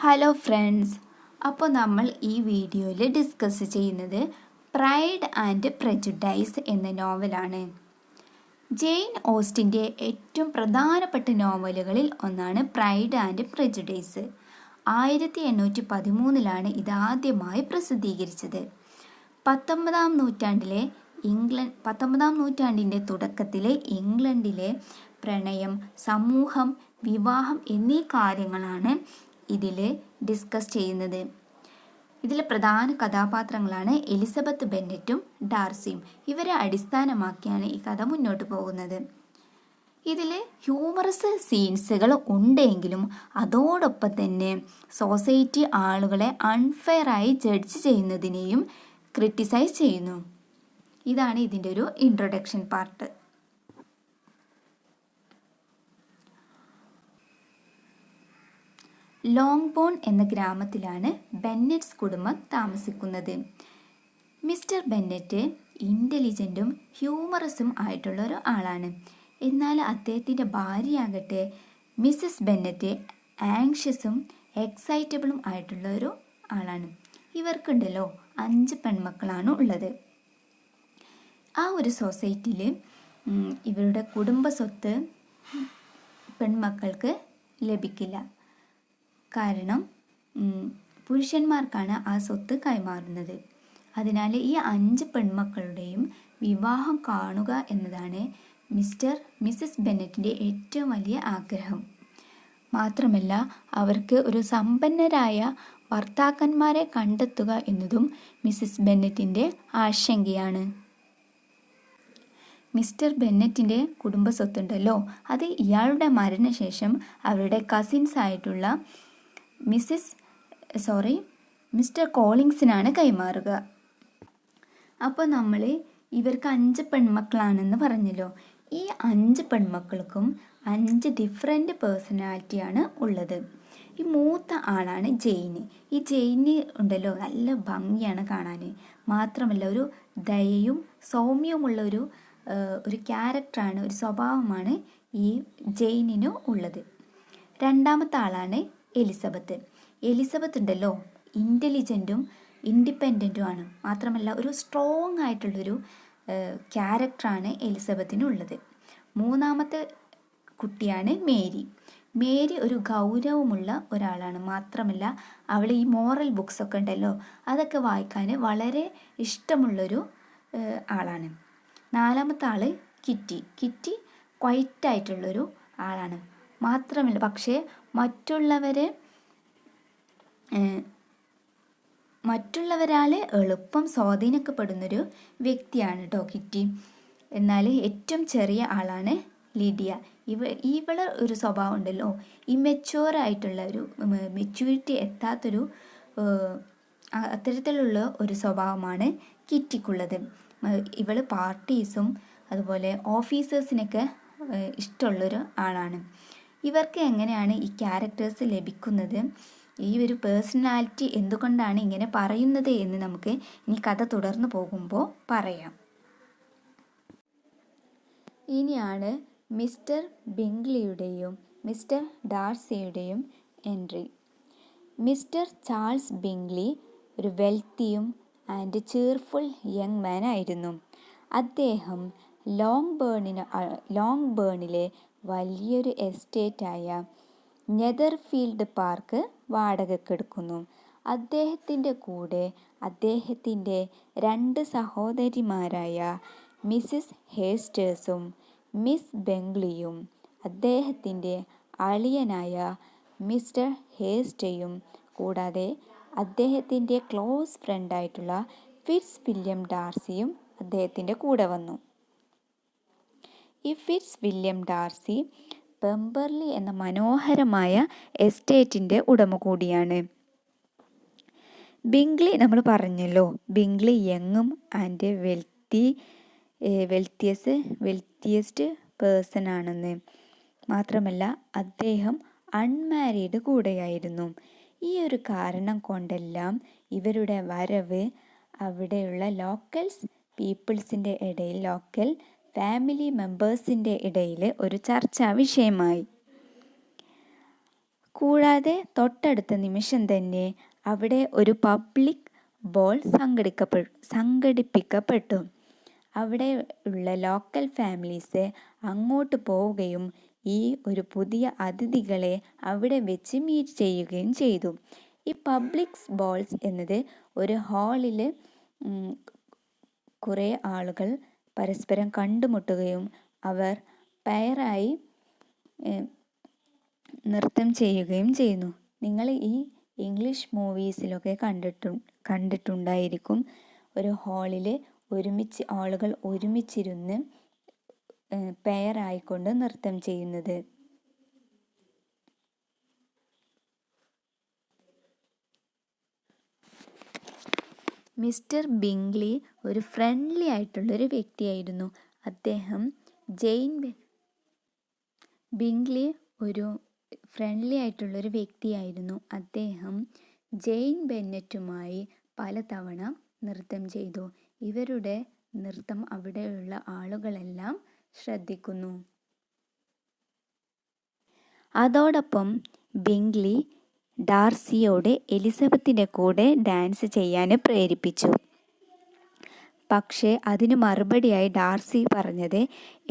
Hello friends, അപ്പോൾ നമ്മൾ ഈ വീഡിയോയിൽ ഡിസ്കസ് ചെയ്യുന്നത് പ്രൈഡ് ആൻഡ് പ്രെജുഡൈസ് എന്ന നോവലാണ്. ജെയിൻ ഓസ്റ്റിൻ്റെ ഏറ്റവും പ്രധാനപ്പെട്ട നോവലുകളിൽ ഒന്നാണ് പ്രൈഡ് ആൻഡ് പ്രെജുഡൈസ്. 1813 ഇത് ആദ്യമായി പ്രസിദ്ധീകരിച്ചത്. 19ാം നൂറ്റാണ്ടിൻ്റെ തുടക്കത്തിലെ ഇംഗ്ലണ്ടിലെ പ്രണയം, സമൂഹം, വിവാഹം എന്നീ കാര്യങ്ങളാണ് ഇതിൽ ഡിസ്കസ് ചെയ്യുന്നത്. ഇതിലെ പ്രധാന കഥാപാത്രങ്ങളാണ് എലിസബത്ത് ബെന്നറ്റും ഡാർസിയും. ഇവരെ അടിസ്ഥാനമാക്കിയാണ് ഈ കഥ മുന്നോട്ട് പോകുന്നത്. ഇതിൽ ഹ്യൂമറസ് സീൻസുകൾ ഉണ്ടെങ്കിലും അതോടൊപ്പം തന്നെ സൊസൈറ്റി ആളുകളെ അൺഫെയറായി ജഡ്ജ് ചെയ്യുന്നതിനെയും ക്രിട്ടിസൈസ് ചെയ്യുന്നു. ഇതാണ് ഇതിൻ്റെ ഒരു ഇൻട്രൊഡക്ഷൻ പാർട്ട്. ലോങ്ബോൺ എന്ന ഗ്രാമത്തിലാണ് ബെന്നറ്റ്സ് കുടുംബം താമസിക്കുന്നത്. മിസ്റ്റർ ബെന്നറ്റ് ഇൻ്റലിജൻറ്റും ഹ്യൂമറസും ആയിട്ടുള്ള ഒരു ആളാണ്. എന്നാൽ അദ്ദേഹത്തിൻ്റെ ഭാര്യയാകട്ടെ മിസ്സസ് ബെന്നറ്റ് ആങ്ഷ്യസും എക്സൈറ്റബിളും ആയിട്ടുള്ള ഒരു ആളാണ്. ഇവർക്കുണ്ടല്ലോ 5 പെൺമക്കളാണ് ഉള്ളത്. ആ ഒരു സൊസൈറ്റിയിൽ ഇവരുടെ കുടുംബ സ്വത്ത് പെൺമക്കൾക്ക് ലഭിക്കില്ല. കാരണം പുരുഷന്മാർക്കാണ് ആ സ്വത്ത് കൈമാറുന്നത്. അതിനാൽ ഈ 5 പെൺമക്കളുടെയും വിവാഹം കാണുക എന്നതാണ് മിസ്സസ് ബെന്നറ്റിൻ്റെ ഏറ്റവും വലിയ ആഗ്രഹം. മാത്രമല്ല അവർക്ക് ഒരു സമ്പന്നരായ ഭർത്താക്കന്മാരെ കണ്ടെത്തുക എന്നതും മിസ്സസ് ബെന്നറ്റിൻ്റെ ആശങ്കയാണ്. മിസ്റ്റർ ബെന്നറ്റിൻ്റെ കുടുംബ സ്വത്തുണ്ടല്ലോ, അത് ഇയാളുടെ മരണശേഷം അവരുടെ കസിൻസ് ആയിട്ടുള്ള മിസ്റ്റർ കോളിങ്സിനാണ് കൈമാറുക. അപ്പോൾ നമ്മൾ ഇവർക്ക് 5 പെൺമക്കളാണെന്ന് പറഞ്ഞല്ലോ. ഈ 5 പെൺമക്കൾക്കും 5 ഡിഫറെൻ്റ് പേഴ്സണാലിറ്റിയാണ് ഉള്ളത്. ഈ മൂത്ത ആളാണ് ജെയിന്. ഈ ജെയിന് ഉണ്ടല്ലോ നല്ല ഭംഗിയാണ് കാണാൻ. മാത്രമല്ല ഒരു ദയയും സൗമ്യവുമുള്ള ഒരു ക്യാരക്ടറാണ്, ഒരു സ്വഭാവമാണ് ഈ ജെയിനിന് ഉള്ളത്. രണ്ടാമത്തെ ആളാണ് എലിസബത്ത് ഉണ്ടല്ലോ ഇൻ്റലിജൻറ്റും ഇൻഡിപെൻഡൻറ്റുമാണ്. മാത്രമല്ല ഒരു സ്ട്രോങ് ആയിട്ടുള്ളൊരു ക്യാരക്ടറാണ് എലിസബത്തിനുള്ളത്. മൂന്നാമത്തെ കുട്ടിയാണ് മേരി ഒരു ഗൗരവമുള്ള ഒരാളാണ്. മാത്രമല്ല അവൾ ഈ മോറൽ ബുക്സൊക്കെ ഉണ്ടല്ലോ അതൊക്കെ വായിക്കാൻ വളരെ ഇഷ്ടമുള്ളൊരു ആളാണ്. നാലാമത്തെ ആൾ കിറ്റി ക്വൈറ്റായിട്ടുള്ളൊരു ആളാണ്. മാത്രമല്ല പക്ഷേ മറ്റുള്ളവരാൽ എളുപ്പം സ്വാധീനിക്കപ്പെടുന്നൊരു വ്യക്തിയാണ് കേട്ടോ കിറ്റി. എന്നാൽ ഏറ്റവും ചെറിയ ആളാണ് ലിഡിയ. ഇവളെ ഒരു സ്വഭാവം ഉണ്ടല്ലോ, ഇമെച്യൂറായിട്ടുള്ള മെച്യൂരിറ്റി എത്താത്തൊരു അത്തരത്തിലുള്ള ഒരു സ്വഭാവമാണ് കിറ്റിക്കുള്ളത്. ഇവൾ പാർട്ടീസും അതുപോലെ ഓഫീസേഴ്സിനൊക്കെ ഇഷ്ടമുള്ളൊരു ആളാണ്. ഇവർക്ക് എങ്ങനെയാണ് ഈ ക്യാരക്ടേഴ്സ് ലഭിക്കുന്നത്, ഈ ഒരു പേഴ്സണാലിറ്റി എന്തുകൊണ്ടാണ് ഇങ്ങനെ പറയുന്നത് എന്ന് നമുക്ക് ഇനി കഥ തുടർന്ന് പോകുമ്പോൾ പറയാം. ഇനിയാണ് മിസ്റ്റർ ബിംഗ്ലിയുടെയും മിസ്റ്റർ ഡാർസിയുടെയും എൻട്രി. മിസ്റ്റർ ചാൾസ് ബിംഗ്ലി ഒരു വെൽത്തിയും ആൻഡ് cheerful യങ് മാൻ ആയിരുന്നു. അദ്ദേഹം ലോങ്ബേണിലെ വലിയൊരു എസ്റ്റേറ്റായ നെതർഫീൽഡ് പാർക്ക് വാടകയ്ക്കെടുക്കുന്നു. അദ്ദേഹത്തിൻ്റെ കൂടെ അദ്ദേഹത്തിൻ്റെ 2 സഹോദരിമാരായ മിസ്സിസ് ഹേസ്റ്റേഴ്സും മിസ് ബെംഗ്ലിയും അദ്ദേഹത്തിൻ്റെ അളിയനായ മിസ്റ്റർ ഹേസ്റ്റയും കൂടാതെ അദ്ദേഹത്തിൻ്റെ ക്ലോസ് ഫ്രണ്ടായിട്ടുള്ള ഫിറ്റ്സ് വില്യം ഡാർസിയും അദ്ദേഹത്തിൻ്റെ കൂടെ വന്നു. ഈ ഫിറ്റ്സ് വില്യം ഡാർസി പെമ്പർലി എന്ന മനോഹരമായ എസ്റ്റേറ്റിൻ്റെ ഉടമ കൂടിയാണ്. ബിംഗ്ലി നമ്മൾ പറഞ്ഞല്ലോ, ബിംഗ്ലി യങ്ങും ആൻഡ് വെൽത്തിയസ്റ്റ് പേഴ്സൺ ആണെന്ന്. മാത്രമല്ല അദ്ദേഹം അൺമാരീഡ് കൂടെയായിരുന്നു. ഈ ഒരു കാരണം കൊണ്ടെല്ലാം ഇവരുടെ വരവ് അവിടെയുള്ള ലോക്കൽ ഫാമിലി മെമ്പേഴ്സിൻ്റെ ഇടയിൽ ഒരു ചർച്ചാ വിഷയമായി. കൂടാതെ തൊട്ടടുത്ത നിമിഷം തന്നെ അവിടെ ഒരു പബ്ലിക് ബോൾ സംഘടിപ്പിക്കപ്പെട്ടു. അവിടെ ഉള്ള ലോക്കൽ ഫാമിലീസ് അങ്ങോട്ട് പോവുകയും ഈ ഒരു പുതിയ അതിഥികളെ അവിടെ വെച്ച് മീറ്റ് ചെയ്യുകയും ചെയ്തു. ഈ പബ്ലിക് ബോൾസ് എന്നത് ഒരു ഹാളിൽ കുറേ ആളുകൾ പരസ്പരം കണ്ടുമുട്ടുകയും അവർ പെയറായി നൃത്തം ചെയ്യുകയും ചെയ്യുന്നു. നിങ്ങൾ ഈ ഇംഗ്ലീഷ് മൂവീസിലൊക്കെ കണ്ടിട്ടുണ്ടായിരിക്കും ഒരു ഹാളിൽ ആളുകൾ ഒരുമിച്ചിരുന്ന് പെയറായിക്കൊണ്ട് നൃത്തം ചെയ്യുന്നത്. മിസ്റ്റർ ബിംഗ്ലി ഒരു ഫ്രണ്ട്ലി ആയിട്ടുള്ളൊരു വ്യക്തിയായിരുന്നു. അദ്ദേഹം ജെയിൻ ബെന്നറ്റുമായി പലതവണ നൃത്തം ചെയ്തു. ഇവരുടെ നൃത്തം അവിടെയുള്ള ആളുകളെല്ലാം ശ്രദ്ധിക്കുന്നു. അതോടൊപ്പം ബിംഗ്ലി ഡാർസിയോട് എലിസബത്തിൻ്റെ കൂടെ ഡാൻസ് ചെയ്യാൻ പ്രേരിപ്പിച്ചു. പക്ഷേ അതിനു മറുപടിയായി ഡാർസി പറഞ്ഞത്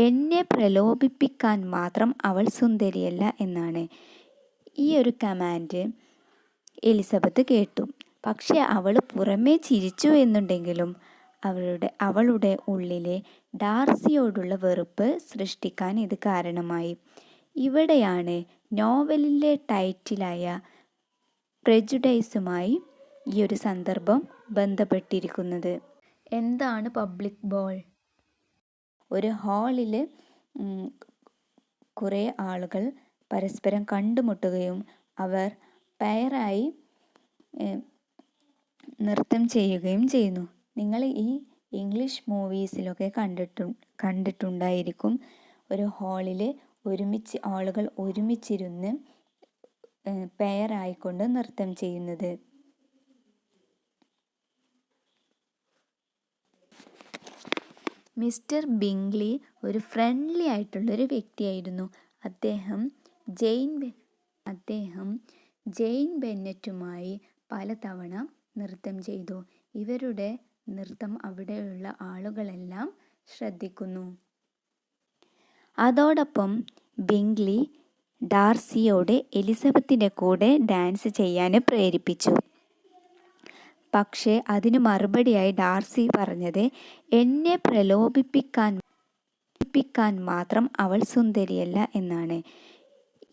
എന്നെ പ്രലോഭിപ്പിക്കാൻ മാത്രം അവൾ സുന്ദരിയല്ല എന്നാണ്. ഈ ഒരു കമാൻഡ് എലിസബത്ത് കേട്ടു. പക്ഷേ അവൾ പുറമേ ചിരിച്ചു എന്നുണ്ടെങ്കിലും അവളുടെ ഉള്ളിലെ ഡാർസിയോടുള്ള വെറുപ്പ് സൃഷ്ടിക്കാൻ ഇത് കാരണമായി. ഇവിടെയാണ് നോവലിലെ ടൈറ്റിലായ പ്രെജുഡൈസുമായി ഈ ഒരു സന്ദർഭം ബന്ധപ്പെട്ടിരിക്കുന്നത്. എന്താണ് പബ്ലിക് ബോൾ? ഒരു ഹാളിൽ കുറേ ആളുകൾ പരസ്പരം കണ്ടുമുട്ടുകയും അവർ പെയറായി നൃത്തം ചെയ്യുകയും ചെയ്യുന്നു. നിങ്ങൾ ഈ ഇംഗ്ലീഷ് മൂവീസിലൊക്കെ കണ്ടിട്ടുണ്ടായിരിക്കും ഒരു ഹാളിൽ ആളുകൾ ഒരുമിച്ചിരുന്ന് പെയറായിക്കൊണ്ട് നൃത്തം ചെയ്യുന്നത്. മിസ്റ്റർ ബിംഗ്ലി ഒരു ഫ്രണ്ട്ലി ആയിട്ടുള്ളൊരു വ്യക്തിയായിരുന്നു. അദ്ദേഹം ജെയിൻ ബെന്നറ്റുമായി പലതവണ നൃത്തം ചെയ്തു. ഇവരുടെ നൃത്തം അവിടെയുള്ള ആളുകളെല്ലാം ശ്രദ്ധിക്കുന്നു. അതോടൊപ്പം ബിംഗ്ലി ഡാർസിയോട് എലിസബത്തിൻ്റെ കൂടെ ഡാൻസ് ചെയ്യാൻ പ്രേരിപ്പിച്ചു. പക്ഷേ അതിനു മറുപടിയായി ഡാർസി പറഞ്ഞത് എന്നെ പ്രലോഭിപ്പിക്കാൻ മാത്രം അവൾ സുന്ദരിയല്ല എന്നാണ്.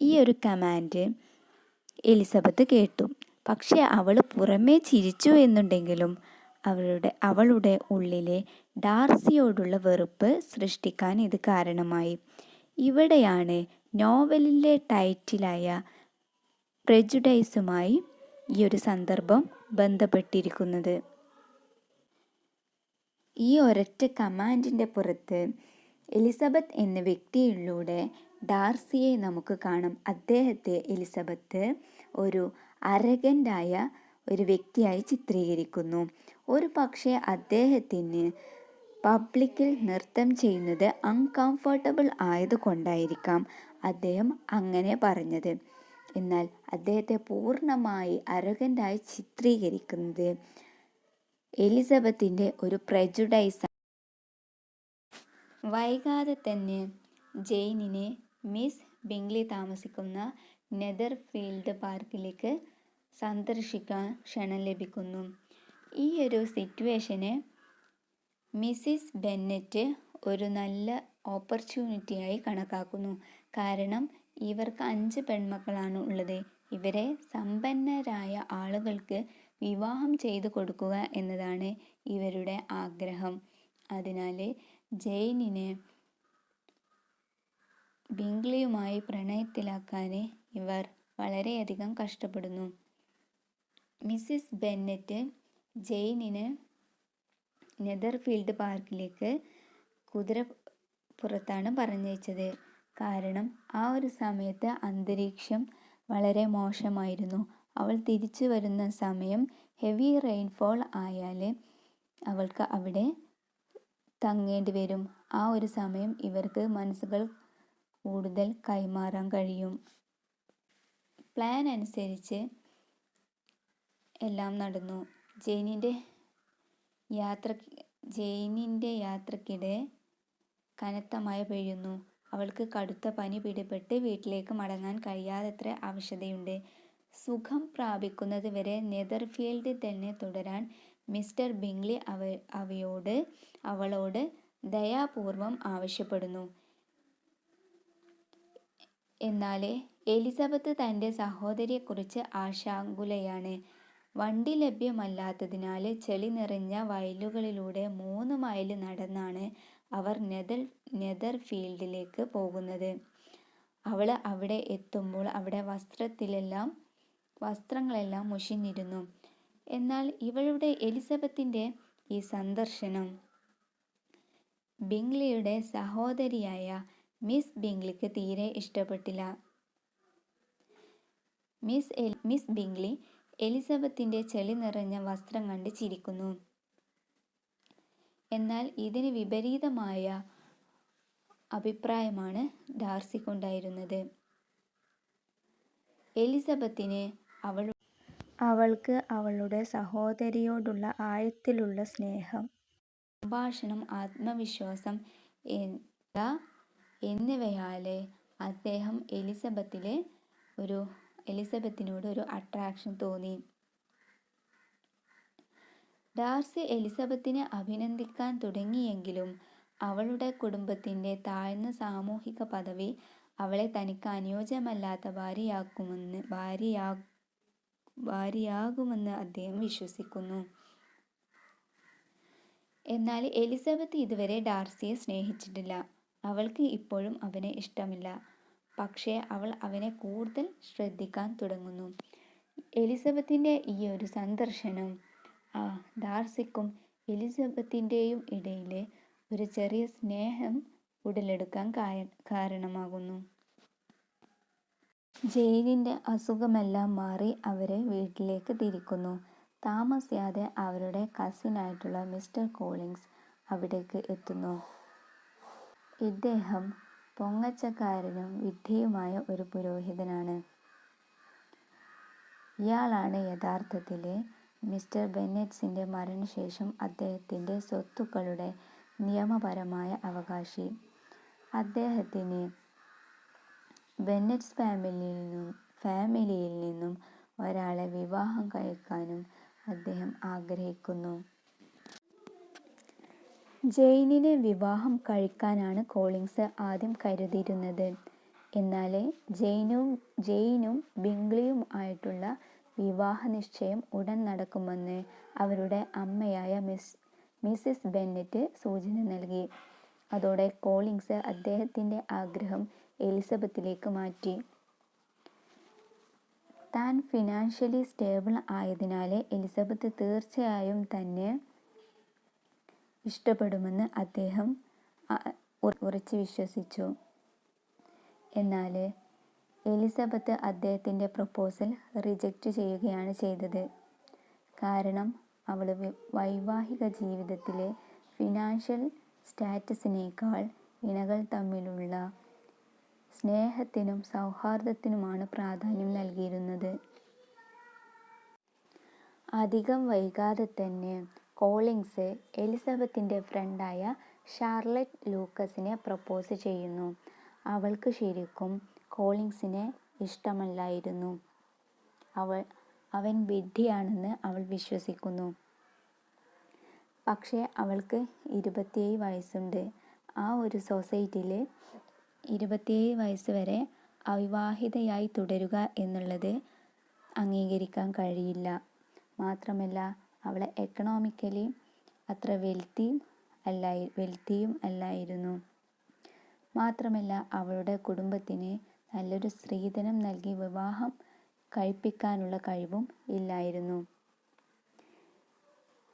ഈ ഒരു കമാൻഡ് എലിസബത്ത് കേട്ടു. പക്ഷേ അവൾ പുറമേ ചിരിച്ചു എന്നുണ്ടെങ്കിലും അവളുടെ ഉള്ളിലെ ഡാർസിയോടുള്ള വെറുപ്പ് സൃഷ്ടിക്കാൻ ഇത് കാരണമായി. ഇവിടെയാണ് നോവലിലെ ടൈറ്റിലായ പ്രെജുഡൈസുമായി ഈ ഒരു സന്ദർഭം ബന്ധപ്പെട്ടിരിക്കുന്നത്. ഈ ഒരൊറ്റ കമാൻഡിൻ്റെ പുറത്ത് എലിസബത്ത് എന്ന വ്യക്തിയിലൂടെ ഡാർസിയെ നമുക്ക് കാണാം. എലിസബത്ത് ഒരു അരഗൻ്റായ ഒരു വ്യക്തിയായി ചിത്രീകരിക്കുന്നു. ഒരു പക്ഷേ അദ്ദേഹത്തിന് പബ്ലിക്കിൽ നൃത്തം ചെയ്യുന്നത് അൺകംഫർട്ടബിൾ ആയതുകൊണ്ടായിരിക്കാം അദ്ദേഹം അങ്ങനെ പറഞ്ഞത്. എന്നാൽ അദ്ദേഹത്തെ പൂർണ്ണമായി അരഗൻ്റായി ചിത്രീകരിക്കുന്നത് എലിസബത്തിൻ്റെ ഒരു പ്രെജുഡൈസാണ്. വൈകാതെ തന്നെ ജെയിനിന് മിസ് ബിംഗ്ലി താമസിക്കുന്ന നെതർഫീൽഡ് പാർക്കിലേക്ക് സന്ദർശിക്കാൻ ക്ഷണം ലഭിക്കുന്നു. ഈ ഒരു സിറ്റുവേഷന് മിസ്സിസ് ബെന്നറ്റ് ഒരു നല്ല ഓപ്പർച്യൂണിറ്റിയായി കണക്കാക്കുന്നു. കാരണം ഇവർക്ക് 5 പെൺമക്കളാണ് ഉള്ളത്. ഇവരെ സമ്പന്നരായ ആളുകൾക്ക് വിവാഹം ചെയ്തു കൊടുക്കുക എന്നതാണ് ഇവരുടെ ആഗ്രഹം. അതിനാൽ ജെയിനിനെ ബിംഗ്ലിയുമായി പ്രണയത്തിലാക്കാൻ ഇവർ വളരെയധികം കഷ്ടപ്പെടുന്നു. മിസ്സിസ് ബെന്നറ്റ് ജെയിനിനെ നെതർഫീൽഡ് പാർക്കിലേക്ക് കുതിരപ്പുറത്താണ് പറഞ്ഞയച്ചത്. കാരണം ആ ഒരു സമയത്ത് അന്തരീക്ഷം വളരെ മോശമായിരുന്നു. അവൾ തിരിച്ചു വരുന്ന സമയം ഹെവി റെയിൻഫോൾ ആയാൽ അവൾക്ക് അവിടെ തങ്ങേണ്ടി വരും. ആ ഒരു സമയം ഇവർക്ക് മനസ്സുകൾ കൂടുതൽ കൈമാറാൻ കഴിയും. പ്ലാൻ അനുസരിച്ച് എല്ലാം നടന്നു. ജെയിനിൻ്റെ യാത്രക്കിടെ കനത്ത മഴ പെയ്യുന്നു. അവൾക്ക് കടുത്ത പനി പിടിപെട്ട് വീട്ടിലേക്ക് മടങ്ങാൻ കഴിയാത്തത്ര അവശതയുണ്ട്. സുഖം പ്രാപിക്കുന്നത് വരെ നെതർഫീൽഡിൽ തന്നെ തുടരാൻ മിസ്റ്റർ ബിംഗ്ലി അവളോട് ദയാപൂർവം ആവശ്യപ്പെടുന്നു. എന്നാൽ എലിസബത്ത് തൻ്റെ സഹോദരിയെക്കുറിച്ച് ആശങ്കുലയാണ്. വണ്ടി ലഭ്യമല്ലാത്തതിനാൽ ചെളി നിറഞ്ഞ വയലുകളിലൂടെ 3 മൈൽ നടന്നാണ് അവർ നെതർഫീൽഡിലേക്ക് പോകുന്നത്. അവൾ അവിടെ എത്തുമ്പോൾ അവിടെ വസ്ത്രങ്ങളെല്ലാം മുഷിഞ്ഞിരുന്നു. എന്നാൽ എലിസബത്തിൻ്റെ ഈ സന്ദർശനം ബിംഗ്ലിയുടെ സഹോദരിയായ മിസ് ബിംഗ്ലിക്ക് തീരെ ഇഷ്ടപ്പെട്ടില്ല. മിസ് ബിംഗ്ലി എലിസബത്തിൻ്റെ ചെളി നിറഞ്ഞ വസ്ത്രം കണ്ട് ചിരിക്കുന്നു. എന്നാൽ ഇതിന് വിപരീതമായ അഭിപ്രായമാണ് ഡാർസിക്കുണ്ടായിരുന്നത്. എലിസബത്തിന് അവൾക്ക് അവളുടെ സഹോദരിയോടുള്ള ആഴത്തിലുള്ള സ്നേഹം, സംഭാഷണം, ആത്മവിശ്വാസം എന്നിവയാൽ അദ്ദേഹം എലിസബത്തിനോട് ഒരു അട്രാക്ഷൻ തോന്നി. ഡാർസി എലിസബത്തിനെ അഭിനന്ദിക്കാൻ തുടങ്ങിയെങ്കിലും അവളുടെ കുടുംബത്തിൻ്റെ താഴ്ന്ന സാമൂഹിക പദവി അവളെ തനിക്ക് അനുയോജ്യമല്ലാത്ത ഭാര്യയാകുമെന്ന് അദ്ദേഹം വിശ്വസിക്കുന്നു. എന്നാൽ എലിസബത്ത് ഇതുവരെ ഡാർസിയെ സ്നേഹിച്ചിട്ടില്ല. അവൾക്ക് ഇപ്പോഴും അവനെ ഇഷ്ടമില്ല. പക്ഷേ അവൾ അവനെ കൂടുതൽ ശ്രദ്ധിക്കാൻ തുടങ്ങുന്നു. എലിസബത്തിൻ്റെ ഈ ഒരു സന്ദർശനം ഡാർസിക്കും എലിസബത്തിൻ്റെയും ഇടയിൽ ഒരു ചെറിയ സ്നേഹം ഉടലെടുക്കാൻ കാരണമാകുന്നു. ജെയിനിൻ്റെ അസുഖമെല്ലാം മാറി അവരെ വീട്ടിലേക്ക് തിരിക്കുന്നു. താമസിയാതെ അവരുടെ കസിനായിട്ടുള്ള മിസ്റ്റർ കോളിൻസ് അവിടേക്ക് എത്തുന്നു. ഇദ്ദേഹം പൊങ്ങച്ചക്കാരനും വിഡ്ഢിയുമായ ഒരു പുരോഹിതനാണ്. ഇയാളാണ് യഥാർത്ഥത്തിൽ മിസ്റ്റർ ബെന്നറ്റ്സിൻ്റെ മരണശേഷം അദ്ദേഹത്തിൻ്റെ സ്വത്തുക്കളുടെ നിയമപരമായ അവകാശി. അദ്ദേഹത്തിന് ബെന്നറ്റ്സ് ഫാമിലിയിൽ നിന്നും ഒരാളെ വിവാഹം കഴിക്കാനും അദ്ദേഹം ആഗ്രഹിക്കുന്നു. ജെയിനിനെ വിവാഹം കഴിക്കാനാണ് കോളിൻസ് ആദ്യം കരുതിയിരുന്നത്. എന്നാൽ ജെയിനും ബിംഗ്ലിയും ആയിട്ടുള്ള വിവാഹ നിശ്ചയം ഉടൻ നടക്കുമെന്ന് അവരുടെ അമ്മയായ മിസ്സിസ് ബെന്നറ്റ് സൂചന നൽകി. അതോടെ കോളിൻസ് അദ്ദേഹത്തിൻ്റെ ആഗ്രഹം എലിസബത്തിലേക്ക് മാറ്റി. താൻ ഫിനാൻഷ്യലി സ്റ്റേബിൾ ആയതിനാൽ എലിസബത്ത് തീർച്ചയായും തന്നെ ഇഷ്ടപ്പെടുമെന്ന് അദ്ദേഹം ഉറച്ചു വിശ്വസിച്ചു. എന്നാൽ എലിസബത്ത് അദ്ദേഹത്തിൻ്റെ പ്രപ്പോസൽ റിജക്റ്റ് ചെയ്യുകയാണ് ചെയ്തത്. കാരണം അവൾ വൈവാഹിക ജീവിതത്തിലെ ഫിനാൻഷ്യൽ സ്റ്റാറ്റസിനേക്കാൾ ഇണകൾ തമ്മിലുള്ള സ്നേഹത്തിനും സൗഹാർദ്ദത്തിനുമാണ് പ്രാധാന്യം നൽകിയിരുന്നത്. അധികം വൈകാതെ തന്നെ കോളിൻസ് എലിസബത്തിൻ്റെ ഫ്രണ്ടായ ഷാർലറ്റ് ലൂക്കസിനെ പ്രപ്പോസ് ചെയ്യുന്നു. അവൾക്ക് ശരിക്കും കോളിൻസിനെ ഇഷ്ടമല്ലായിരുന്നു. അവൻ വിഡ്ഢിയാണെന്ന് അവൾ വിശ്വസിക്കുന്നു. പക്ഷേ അവൾക്ക് 27 വയസ്സുണ്ട്. ആ ഒരു സൊസൈറ്റിയിൽ 27 വയസ്സ് വരെ അവിവാഹിതയായി തുടരുക എന്നുള്ളത് അംഗീകരിക്കാൻ കഴിയില്ല. മാത്രമല്ല അവൾ എക്കണോമിക്കലി അത്ര വെൽത്തിയും അല്ലായിരുന്നു. മാത്രമല്ല അവളുടെ കുടുംബത്തിന് നല്ലൊരു സ്ത്രീധനം നൽകി വിവാഹം കഴിപ്പിക്കാനുള്ള കഴിവും ഇല്ലായിരുന്നു.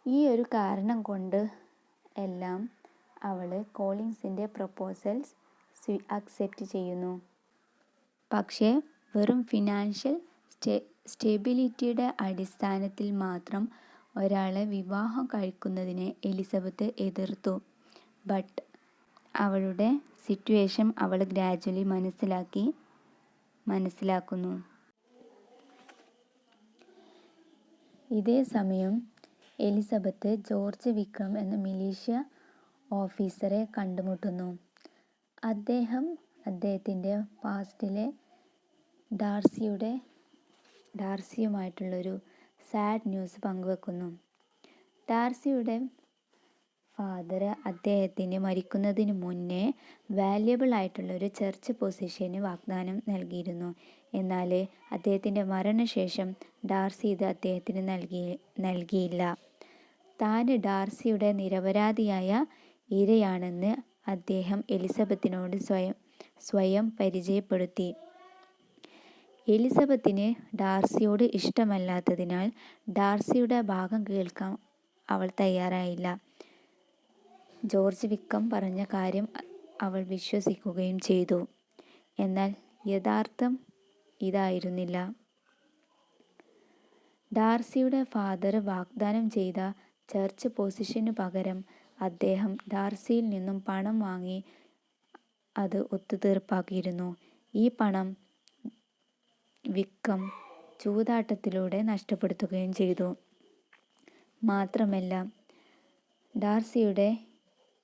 ഈ ഒരു കാരണം കൊണ്ട് എല്ലാം അവൾ കോളിൻസിൻ്റെ പ്രപ്പോസൽസ് അക്സെപ്റ്റ് ചെയ്യുന്നു. പക്ഷേ വെറും ഫിനാൻഷ്യൽ സ്റ്റെബിലിറ്റിയുടെ അടിസ്ഥാനത്തിൽ മാത്രം ഒരാളെ വിവാഹം കഴിക്കുന്നതിനെ എലിസബത്ത് എതിർത്തു. ബട്ട് അവളുടെ സിറ്റുവേഷൻ അവൾ ഗ്രാജ്വലി മനസ്സിലാക്കുന്നു. ഇതേ സമയം എലിസബത്ത് ജോർജ് വിക്രം എന്ന മിലീഷ്യ ഓഫീസറെ കണ്ടുമുട്ടുന്നു. അദ്ദേഹം അദ്ദേഹത്തിൻ്റെ പാസ്റ്റിലെ ഡാർസിയുമായിട്ടുള്ളൊരു സാഡ് ന്യൂസ് പങ്കുവെക്കുന്നു. ഡാർസിയുടെ ഫാദർ അദ്ദേഹത്തിന് മരിക്കുന്നതിന് മുന്നേ വാല്യബിൾ ആയിട്ടുള്ളൊരു ചർച്ച് പൊസിഷന് വാഗ്ദാനം നൽകിയിരുന്നു. എന്നാൽ അദ്ദേഹത്തിൻ്റെ മരണശേഷം ഡാർസി ഇത് അദ്ദേഹത്തിന് നൽകിയില്ല. താൻ ഡാർസിയുടെ നിരപരാധിയായ ഇരയാണെന്ന് അദ്ദേഹം എലിസബത്തിനോട് സ്വയം പരിചയപ്പെടുത്തി. എലിസബത്തിന് ഡാർസിയോട് ഇഷ്ടമല്ലാത്തതിനാൽ ഡാർസിയുടെ ഭാഗം കേൾക്കാൻ അവൾ തയ്യാറായില്ല. ജോർജ് വിക്രം പറഞ്ഞ കാര്യം അവൾ വിശ്വസിക്കുകയും ചെയ്തു. എന്നാൽ യഥാർത്ഥം ഇതായിരുന്നില്ല. ഡാർസിയുടെ ഫാദർ വാഗ്ദാനം ചെയ്ത ചർച്ച് പൊസിഷനു പകരം അദ്ദേഹം ഡാർസിയിൽ നിന്നും പണം വാങ്ങി അത് ഒത്തുതീർപ്പാക്കിയിരുന്നു. ഈ പണം വിക്രം ചൂതാട്ടത്തിലൂടെ നഷ്ടപ്പെടുത്തുകയും ചെയ്തു. മാത്രമല്ല, ഡാർസിയുടെ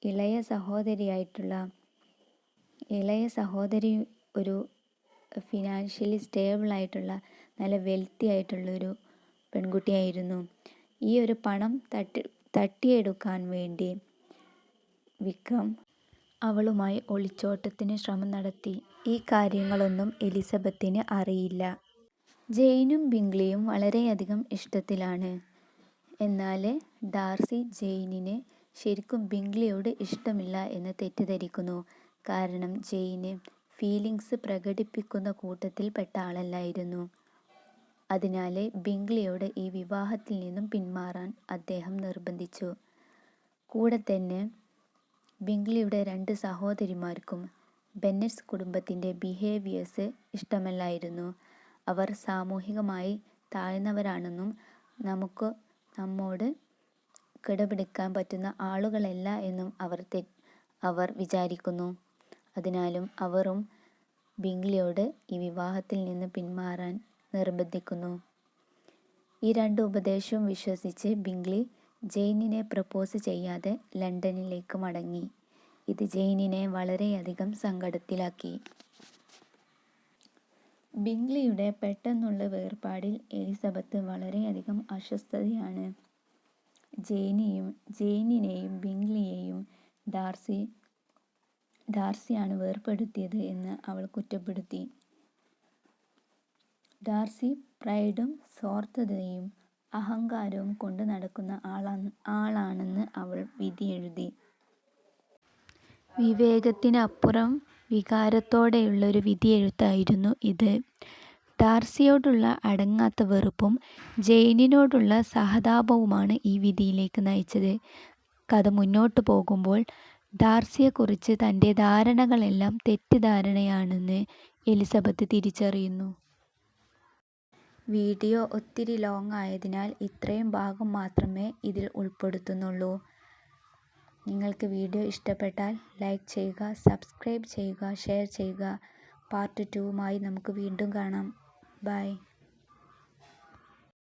ഇളയ സഹോദരി ഒരു ഫിനാൻഷ്യലി സ്റ്റേബിളായിട്ടുള്ള നല്ല വെൽത്തി ആയിട്ടുള്ളൊരു പെൺകുട്ടിയായിരുന്നു. ഈ ഒരു പണം തട്ടിയെടുക്കാൻ വേണ്ടി വിക്രം അവളുമായി ഒളിച്ചോട്ടത്തിന് ശ്രമം നടത്തി. ഈ കാര്യങ്ങളൊന്നും എലിസബത്തിന് അറിയില്ല. ജെയിനും ബിങ്ക്ലിയും വളരെയധികം ഇഷ്ടത്തിലാണ്. എന്നാൽ ഡാർസി ജെയിനിന് ശരിക്കും ബിങ്ക്ലിയോട് ഇഷ്ടമില്ല എന്ന് തെറ്റിദ്ധരിക്കുന്നു. കാരണം ജെയിന് ഫീലിങ്സ് പ്രകടിപ്പിക്കുന്ന കൂട്ടത്തിൽ പെട്ട ആളല്ലായിരുന്നു. അതിനാൽ ബിങ്ക്ലിയോട് ഈ വിവാഹത്തിൽ നിന്നും പിന്മാറാൻ അദ്ദേഹം നിർബന്ധിച്ചു. കൂടെ തന്നെ ബിങ്ക്ലിയുടെ 2 സഹോദരിമാർക്കും ബെന്നറ്റ്സ് കുടുംബത്തിൻ്റെ ബിഹേവിയേഴ്സ് ഇഷ്ടമല്ലായിരുന്നു. അവർ സാമൂഹികമായി താഴ്ന്നവരാണെന്നും നമ്മോട് കിടപിടിക്കാൻ പറ്റുന്ന ആളുകളല്ല എന്നും അവർ വിചാരിക്കുന്നു. അതിനാലും അവരും ബിങ്ക്ലിയോട് ഈ വിവാഹത്തിൽ നിന്ന് പിന്മാറാൻ നിർബന്ധിക്കുന്നു. ഈ 2 ഉപദേശവും വിശ്വസിച്ച് ബിങ്ക്ലി ജെയിനിനെ പ്രപ്പോസ് ചെയ്യാതെ ലണ്ടനിലേക്ക് മടങ്ങി. ഇത് ജെയിനിനെ വളരെയധികം സങ്കടത്തിലാക്കി. ബിങ്ക്ലിയുടെ പെട്ടെന്നുള്ള വേർപാടിൽ എലിസബത്ത് വളരെയധികം അസ്വസ്ഥതയാണ്. ജെയിനിനെയും ബിങ്ക്ലിയെയും ഡാർസിയാണ് വേർപെടുത്തിയത് എന്ന് അവൾ കുറ്റപ്പെടുത്തി. ഡാർസി പ്രൈഡും സ്വാർത്ഥതയും അഹങ്കാരവും കൊണ്ട് നടക്കുന്ന ആളാണെന്ന് അവൾ വിധിയെഴുതി. വിവേകത്തിനപ്പുറം വികാരത്തോടെയുള്ളൊരു വിധിയെഴുത്തായിരുന്നു ഇത്. ഡാർസിയോടുള്ള അടങ്ങാത്ത വെറുപ്പും ജെയിനിനോടുള്ള സഹതാപവുമാണ് ഈ വിധിയിലേക്ക് നയിച്ചത്. കഥ മുന്നോട്ട് പോകുമ്പോൾ ഡാർസിയെക്കുറിച്ച് തൻ്റെ ധാരണകളെല്ലാം തെറ്റിദ്ധാരണയാണെന്ന് എലിസബത്ത് തിരിച്ചറിയുന്നു. വീഡിയോ ഒത്തിരി ലോങ് ആയതിനാൽ ഇത്രയും ഭാഗം മാത്രമേ ഇതിൽ ഉൾപ്പെടുത്തുന്നുള്ളൂ. നിങ്ങൾക്ക് വീഡിയോ ഇഷ്ടപ്പെട്ടാൽ ലൈക്ക് ചെയ്യുക, സബ്സ്ക്രൈബ് ചെയ്യുക, ഷെയർ ചെയ്യുക. പാർട്ട് 2മായി നമുക്ക് വീണ്ടും കാണാം. ബൈ.